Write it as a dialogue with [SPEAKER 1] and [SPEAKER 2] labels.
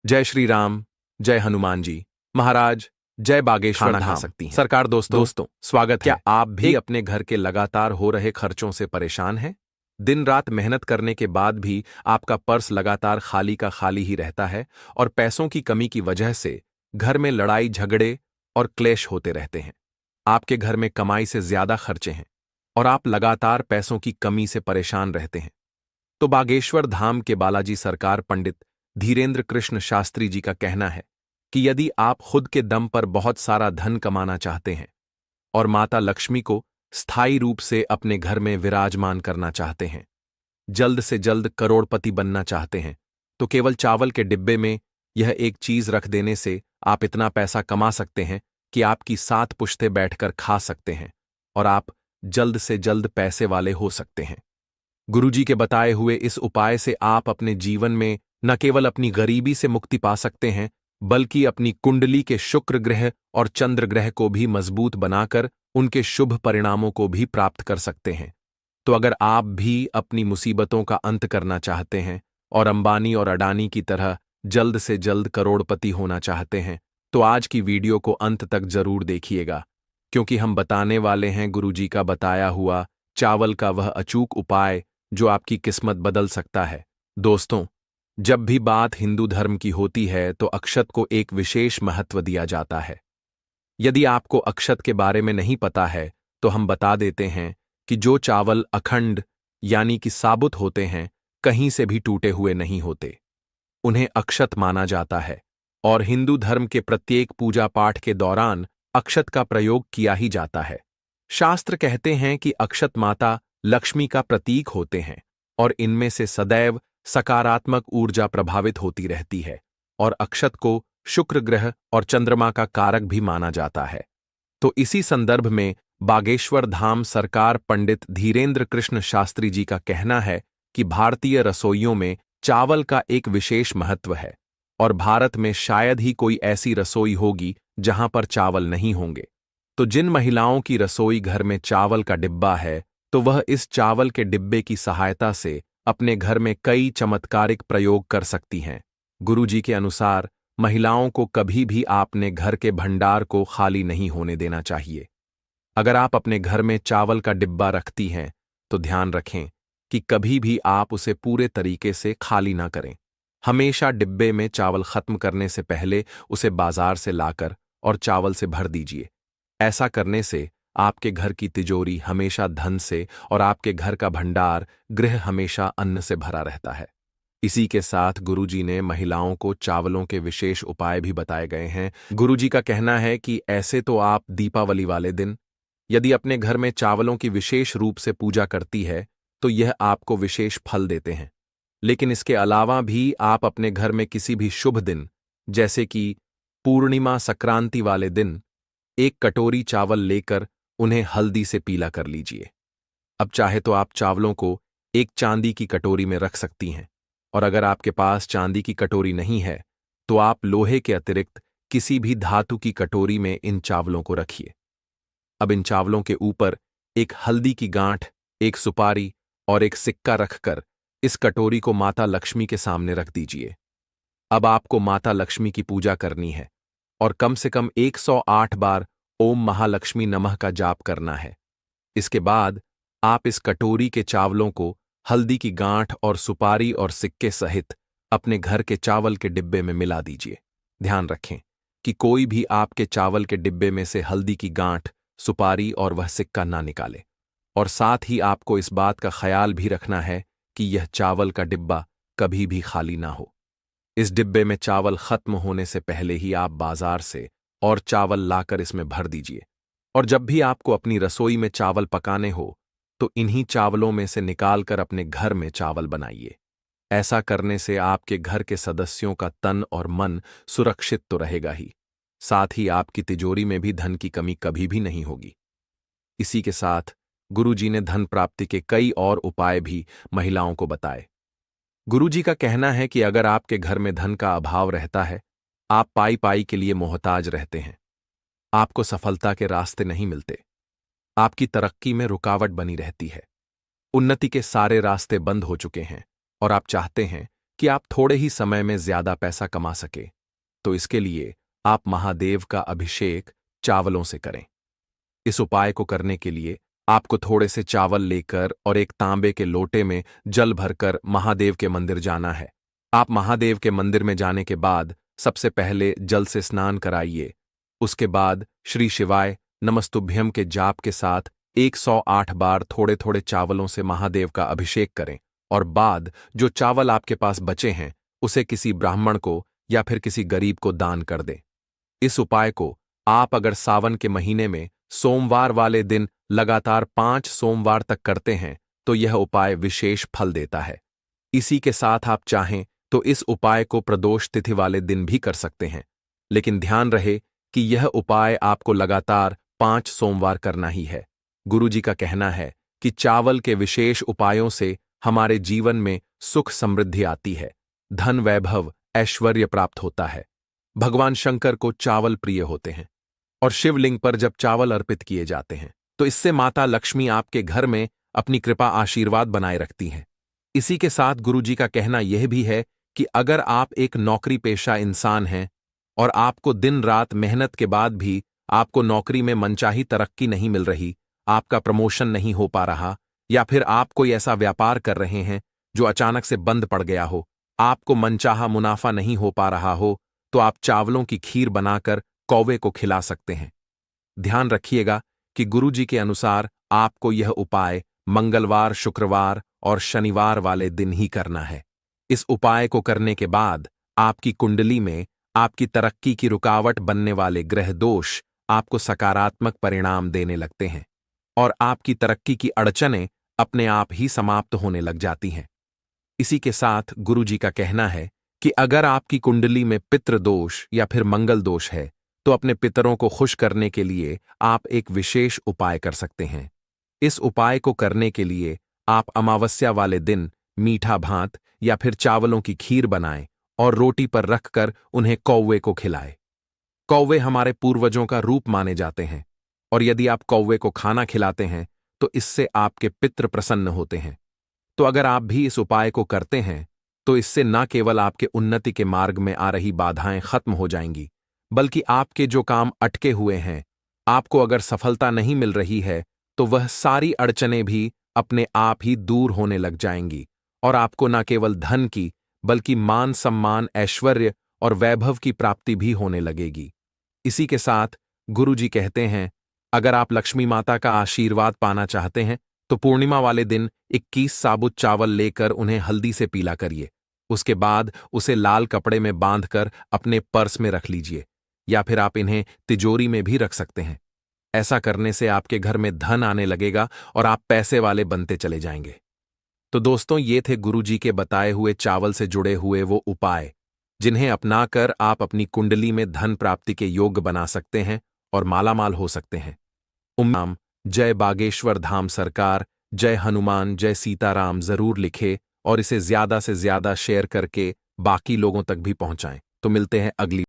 [SPEAKER 1] जय श्री राम, जय हनुमान जी महाराज, जय बागेश्वर
[SPEAKER 2] खाना खा
[SPEAKER 1] धाम।
[SPEAKER 2] सकती हैं।
[SPEAKER 1] सरकार दोस्तों स्वागत
[SPEAKER 2] क्या
[SPEAKER 1] है। आप भी अपने घर के लगातार हो रहे खर्चों से परेशान हैं? दिन रात मेहनत करने के बाद भी आपका पर्स लगातार खाली का खाली ही रहता है और पैसों की कमी की वजह से घर में लड़ाई झगड़े और क्लेश होते रहते हैं। आपके घर में कमाई से ज्यादा खर्चे हैं और आप लगातार पैसों की कमी से परेशान रहते हैं। तो बागेश्वर धाम के बालाजी सरकार पंडित धीरेन्द्र कृष्ण शास्त्री जी का कहना है कि यदि आप खुद के दम पर बहुत सारा धन कमाना चाहते हैं और माता लक्ष्मी को स्थायी रूप से अपने घर में विराजमान करना चाहते हैं, जल्द से जल्द करोड़पति बनना चाहते हैं, तो केवल चावल के डिब्बे में यह एक चीज रख देने से आप इतना पैसा कमा सकते हैं कि आपकी 7 पुश्तें बैठकर खा सकते हैं और आप जल्द से जल्द पैसे वाले हो सकते हैं। गुरुजी के बताए हुए इस उपाय से आप अपने जीवन में न केवल अपनी गरीबी से मुक्ति पा सकते हैं, बल्कि अपनी कुंडली के शुक्र ग्रह और चंद्र ग्रह को भी मजबूत बनाकर उनके शुभ परिणामों को भी प्राप्त कर सकते हैं। तो अगर आप भी अपनी मुसीबतों का अंत करना चाहते हैं और अंबानी और अडानी की तरह जल्द से जल्द करोड़पति होना चाहते हैं, तो आज की वीडियो को अंत तक जरूर देखिएगा, क्योंकि हम बताने वाले हैं गुरुजी का बताया हुआ चावल का वह अचूक उपाय जो आपकी किस्मत बदल सकता है। दोस्तों, जब भी बात हिंदू धर्म की होती है तो अक्षत को एक विशेष महत्व दिया जाता है। यदि आपको अक्षत के बारे में नहीं पता है तो हम बता देते हैं कि जो चावल अखंड यानी कि साबुत होते हैं, कहीं से भी टूटे हुए नहीं होते, उन्हें अक्षत माना जाता है और हिंदू धर्म के प्रत्येक पूजा पाठ के दौरान अक्षत का प्रयोग किया ही जाता है। शास्त्र कहते हैं कि अक्षत माता लक्ष्मी का प्रतीक होते हैं और इनमें से सदैव सकारात्मक ऊर्जा प्रभावित होती रहती है और अक्षत को शुक्र ग्रह और चंद्रमा का कारक भी माना जाता है। तो इसी संदर्भ में बागेश्वर धाम सरकार पंडित धीरेन्द्र कृष्ण शास्त्री जी का कहना है कि भारतीय रसोइयों में चावल का एक विशेष महत्व है और भारत में शायद ही कोई ऐसी रसोई होगी जहां पर चावल नहीं होंगे। तो जिन महिलाओं की रसोई घर में चावल का डिब्बा है, तो वह इस चावल के डिब्बे की सहायता से अपने घर में कई चमत्कारिक प्रयोग कर सकती हैं। गुरुजी के अनुसार महिलाओं को कभी भी आपने घर के भंडार को खाली नहीं होने देना चाहिए। अगर आप अपने घर में चावल का डिब्बा रखती हैं तो ध्यान रखें कि कभी भी आप उसे पूरे तरीके से खाली ना करें। हमेशा डिब्बे में चावल खत्म करने से पहले उसे बाजार से लाकर और चावल से भर दीजिए। ऐसा करने से आपके घर की तिजोरी हमेशा धन से और आपके घर का भंडार गृह हमेशा अन्न से भरा रहता है। इसी के साथ गुरुजी ने महिलाओं को चावलों के विशेष उपाय भी बताए गए हैं। गुरुजी का कहना है कि ऐसे तो आप दीपावली वाले दिन यदि अपने घर में चावलों की विशेष रूप से पूजा करती है तो यह आपको विशेष फल देते हैं, लेकिन इसके अलावा भी आप अपने घर में किसी भी शुभ दिन जैसे कि पूर्णिमा संक्रांति वाले दिन 1 कटोरी चावल लेकर उन्हें हल्दी से पीला कर लीजिए। अब चाहे तो आप चावलों को एक चांदी की कटोरी में रख सकती हैं, और अगर आपके पास चांदी की कटोरी नहीं है तो आप लोहे के अतिरिक्त किसी भी धातु की कटोरी में इन चावलों को रखिए। अब इन चावलों के ऊपर एक हल्दी की गांठ, एक सुपारी और एक सिक्का रखकर इस कटोरी को माता लक्ष्मी के सामने रख दीजिए। अब आपको माता लक्ष्मी की पूजा करनी है और कम से कम 108 बार ओम महालक्ष्मी नमः का जाप करना है। इसके बाद आप इस कटोरी के चावलों को हल्दी की गांठ और सुपारी और सिक्के सहित अपने घर के चावल के डिब्बे में मिला दीजिए। ध्यान रखें कि कोई भी आपके चावल के डिब्बे में से हल्दी की गांठ, सुपारी और वह सिक्का ना निकाले, और साथ ही आपको इस बात का ख्याल भी रखना है कि यह चावल का डिब्बा कभी भी खाली ना हो। इस डिब्बे में चावल खत्म होने से पहले ही आप बाजार से और चावल लाकर इसमें भर दीजिए, और जब भी आपको अपनी रसोई में चावल पकाने हो तो इन्हीं चावलों में से निकालकर अपने घर में चावल बनाइए। ऐसा करने से आपके घर के सदस्यों का तन और मन सुरक्षित तो रहेगा ही, साथ ही आपकी तिजोरी में भी धन की कमी कभी भी नहीं होगी। इसी के साथ गुरुजी ने धन प्राप्ति के कई और उपाय भी महिलाओं को बताए। गुरुजी का कहना है कि अगर आपके घर में धन का अभाव रहता है, आप पाई पाई के लिए मोहताज रहते हैं, आपको सफलता के रास्ते नहीं मिलते, आपकी तरक्की में रुकावट बनी रहती है, उन्नति के सारे रास्ते बंद हो चुके हैं और आप चाहते हैं कि आप थोड़े ही समय में ज्यादा पैसा कमा सके, तो इसके लिए आप महादेव का अभिषेक चावलों से करें। इस उपाय को करने के लिए आपको थोड़े से चावल लेकर और एक तांबे के लोटे में जल भरकर महादेव के मंदिर जाना है। आप महादेव के मंदिर में जाने के बाद सबसे पहले जल से स्नान कराइए। उसके बाद श्री शिवाय नमस्तुभ्यम के जाप के साथ 108 बार थोड़े थोड़े चावलों से महादेव का अभिषेक करें और बाद जो चावल आपके पास बचे हैं उसे किसी ब्राह्मण को या फिर किसी गरीब को दान कर दें। इस उपाय को आप अगर सावन के महीने में सोमवार वाले दिन लगातार 5 सोमवार तक करते हैं तो यह उपाय विशेष फल देता है। इसी के साथ आप चाहें तो इस उपाय को प्रदोष तिथि वाले दिन भी कर सकते हैं, लेकिन ध्यान रहे कि यह उपाय आपको लगातार 5 सोमवार करना ही है। गुरुजी का कहना है कि चावल के विशेष उपायों से हमारे जीवन में सुख समृद्धि आती है, धन वैभव ऐश्वर्य प्राप्त होता है। भगवान शंकर को चावल प्रिय होते हैं और शिवलिंग पर जब चावल अर्पित किए जाते हैं तो इससे माता लक्ष्मी आपके घर में अपनी कृपा आशीर्वाद बनाए रखती हैं। इसी के साथ गुरुजी का कहना यह भी है कि अगर आप एक नौकरी पेशा इंसान हैं और आपको दिन रात मेहनत के बाद भी आपको नौकरी में मनचाही तरक्की नहीं मिल रही, आपका प्रमोशन नहीं हो पा रहा, या फिर आप कोई ऐसा व्यापार कर रहे हैं जो अचानक से बंद पड़ गया हो, आपको मनचाहा मुनाफा नहीं हो पा रहा हो, तो आप चावलों की खीर बनाकर कौवे को खिला सकते हैं। ध्यान रखिएगा कि गुरुजी के अनुसार आपको यह उपाय मंगलवार, शुक्रवार और शनिवार वाले दिन ही करना है। इस उपाय को करने के बाद आपकी कुंडली में आपकी तरक्की की रुकावट बनने वाले ग्रह दोष आपको सकारात्मक परिणाम देने लगते हैं और आपकी तरक्की की अड़चनें अपने आप ही समाप्त होने लग जाती हैं। इसी के साथ गुरुजी का कहना है कि अगर आपकी कुंडली में पितृ दोष या फिर मंगल दोष है तो अपने पितरों को खुश करने के लिए आप एक विशेष उपाय कर सकते हैं। इस उपाय को करने के लिए आप अमावस्या वाले दिन मीठा भात या फिर चावलों की खीर बनाएं और रोटी पर रखकर उन्हें कौवे को खिलाएं। कौवे हमारे पूर्वजों का रूप माने जाते हैं और यदि आप कौवे को खाना खिलाते हैं तो इससे आपके पितृ प्रसन्न होते हैं। तो अगर आप भी इस उपाय को करते हैं तो इससे न केवल आपके उन्नति के मार्ग में आ रही बाधाएं खत्म हो जाएंगी, बल्कि आपके जो काम अटके हुए हैं, आपको अगर सफलता नहीं मिल रही है तो वह सारी अड़चनें भी अपने आप ही दूर होने लग जाएंगी और आपको न केवल धन की बल्कि मान सम्मान, ऐश्वर्य और वैभव की प्राप्ति भी होने लगेगी। इसी के साथ गुरुजी कहते हैं, अगर आप लक्ष्मी माता का आशीर्वाद पाना चाहते हैं तो पूर्णिमा वाले दिन 21 साबुत चावल लेकर उन्हें हल्दी से पीला करिए। उसके बाद उसे लाल कपड़े में बांधकर अपने पर्स में रख लीजिए या फिर आप इन्हें तिजोरी में भी रख सकते हैं। ऐसा करने से आपके घर में धन आने लगेगा और आप पैसे वाले बनते चले जाएंगे। तो दोस्तों, ये थे गुरुजी के बताए हुए चावल से जुड़े हुए वो उपाय जिन्हें अपनाकर आप अपनी कुंडली में धन प्राप्ति के योग्य बना सकते हैं और मालामाल हो सकते हैं। नाम जय बागेश्वर धाम सरकार, जय हनुमान, जय सीताराम जरूर लिखे और इसे ज्यादा से ज्यादा शेयर करके बाकी लोगों तक भी पहुंचाएं। तो मिलते हैं अगली